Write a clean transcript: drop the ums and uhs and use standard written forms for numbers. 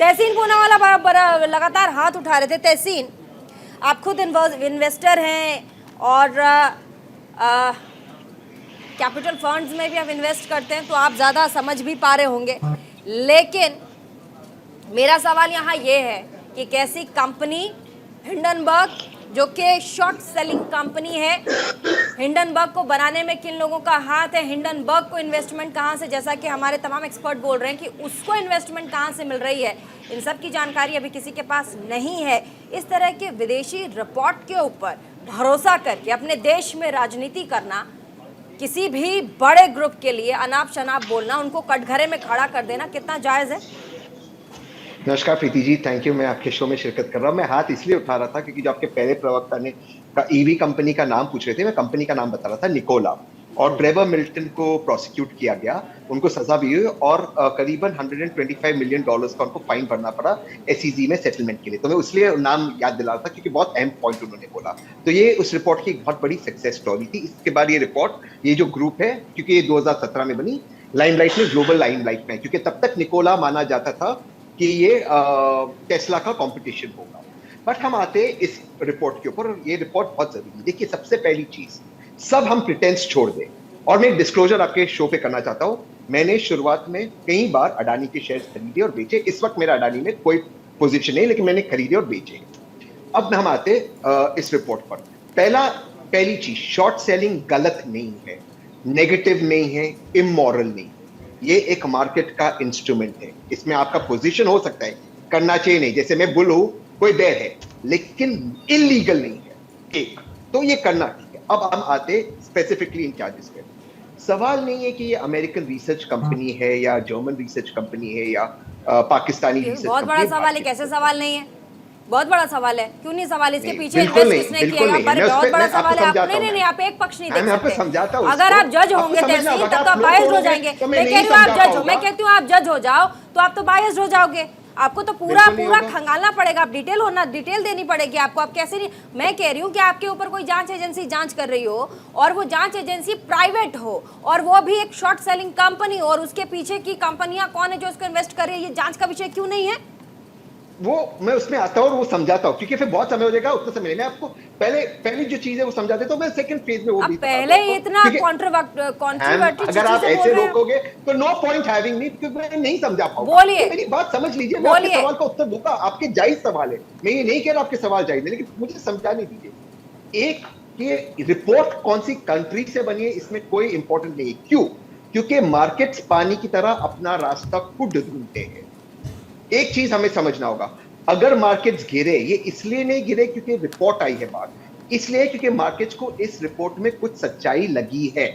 तहसीन पूनावाला लगातार हाथ उठा रहे थे। तहसीन, आप खुद इन्वेस्टर हैं और कैपिटल फंड्स में भी आप इन्वेस्ट करते हैं, तो आप ज़्यादा समझ भी पा रहे होंगे। लेकिन मेरा सवाल यहाँ ये है कि कैसी कंपनी हिंडनबर्ग, जो कि शॉर्ट सेलिंग कंपनी है, हिंडनबर्ग को बनाने में किन लोगों का हाथ है, हिंडनबर्ग को इन्वेस्टमेंट कहाँ से, जैसा कि हमारे तमाम एक्सपर्ट बोल रहे हैं कि उसको इन्वेस्टमेंट कहाँ से मिल रही है, इन सब की जानकारी अभी किसी के पास नहीं है। इस तरह के विदेशी रिपोर्ट के ऊपर भरोसा करके अपने देश में राजनीति करना, किसी भी बड़े ग्रुप के लिए अनाप शनाप बोलना, उनको कटघरे में खड़ा कर देना, कितना जायज़ है? नमस्कार प्रीति जी, थैंक यू। मैं आपके शो में शिरकत कर रहा हूँ। मैं हाथ इसलिए उठा रहा था क्योंकि जो आपके पहले प्रवक्ता ने का ईवी कंपनी का नाम पूछ रहे थे, मैं कंपनी का नाम बता रहा था, निकोला। और ट्रेवर मिल्टन को प्रोसिक्यूट किया गया, उनको सजा भी हुई और करीबन $125 मिलियन का उनको फाइन भरना पड़ा एसईजी में सेटलमेंट के लिए। तो मैं इसलिए नाम याद दिला रहा था क्योंकि बहुत अहम पॉइंट उन्होंने बोला। तो ये उस रिपोर्ट की एक बहुत बड़ी सक्सेस स्टोरी थी। इसके बाद ये रिपोर्ट, ये जो ग्रुप है, क्योंकि ये 2017 में बनी, लाइमलाइट में, ग्लोबल लाइमलाइट में, क्योंकि तब तक निकोला माना जाता था कि ये टेस्ला का कंपटीशन होगा। बट हम आते इस रिपोर्ट के ऊपर, और ये रिपोर्ट बहुत जरूरी है। देखिए, सबसे पहली चीज, सब हम प्रिटेंस छोड़ दें, और मैं एक डिस्क्लोजर आपके शो पे करना चाहता हूं। मैंने शुरुआत में कई बार अडानी के शेयर्स खरीदे और बेचे। इस वक्त मेरा अडानी में कोई पोजीशन नहीं, लेकिन मैंने खरीदे और बेचे। अब हम आते इस रिपोर्ट पर। पहली चीज, शॉर्ट सेलिंग गलत नहीं है, नेगेटिव नहीं है, इमोरल नहीं। ये एक मार्केट का इंस्ट्रूमेंट है। इसमें आपका पोजीशन हो सकता है, करना चाहिए नहीं, जैसे मैं बुल हूं, कोई बेयर है, लेकिन इलीगल नहीं है। एक तो ये करना ठीक है। अब हम आते स्पेसिफिकली इन चार्जेस पे। सवाल नहीं है कि ये अमेरिकन रिसर्च कंपनी है या जर्मन रिसर्च कंपनी है या पाकिस्तानी रिसर्च बहुत कंपनी। बड़ा सवाल है। कैसे सवाल नहीं है? बहुत बड़ा सवाल है। क्यों नहीं सवाल? इसके पीछे बिल्कुल इन्वेस्ट नहीं, किसने बिल्कुल किया? नहीं। पर बहुत बड़ा सवाल है। समझाता हूं। नहीं, आप एक पक्ष नहीं देख मैं आपको सकते। समझाता हूं। अगर आप जज होंगे तहसीन, तब तो आप बायस्ड हो जाएंगे। मैं कह रही हूँ आप जज हो, मैं कहती हूँ आप जज हो जाओ तो आप तो बायस्ड हो जाओगे। आपको तो पूरा खंगालना पड़ेगा, आप डिटेल देनी पड़ेगी आपको। आप कैसे नहीं? मैं कह रही हूँ कि आपके ऊपर कोई जांच एजेंसी जांच कर रही हो, और वो जांच एजेंसी प्राइवेट हो, और वो भी एक शॉर्ट सेलिंग कंपनी, और उसके पीछे की कंपनियां कौन है जो इसको इन्वेस्ट कर रही है, ये जांच का विषय क्यों नहीं है? वो मैं उसमें आता हूँ और वो समझाता हूँ, क्योंकि फिर बहुत समय हो जाएगा, उतना समय मैं आपको पहली जो चीज है वो समझा देता हूँ। मैं सेकंड फेज में वो भी पहले इतना कॉन्ट्रोवर्टी अगर आप ऐसे रोकोगे तो नो पॉइंट हैविंग मी, क्योंकि मैं नहीं समझा पाऊंगा। बोलिए, मेरी बात समझ लीजिए, मैं आपके सवाल का उत्तर दूंगा। आपके जायज सवाल है, मैं ये नहीं कह रहा आपके सवाल जायज है, लेकिन मुझे समझाने दीजिए। एक, ये रिपोर्ट कौन सी कंट्री से बनी है, इसमें कोई इंपॉर्टेंट नहीं है। क्यों? क्योंकि मार्केट्स पानी की तरह अपना रास्ता खुद ढूंढते हैं। एक चीज हमें समझना होगा, अगर मार्केट्स गिरे, ये इसलिए नहीं गिरे क्योंकि रिपोर्ट आई है बात, इसलिए क्योंकि मार्केट्स को इस रिपोर्ट में कुछ सच्चाई लगी है।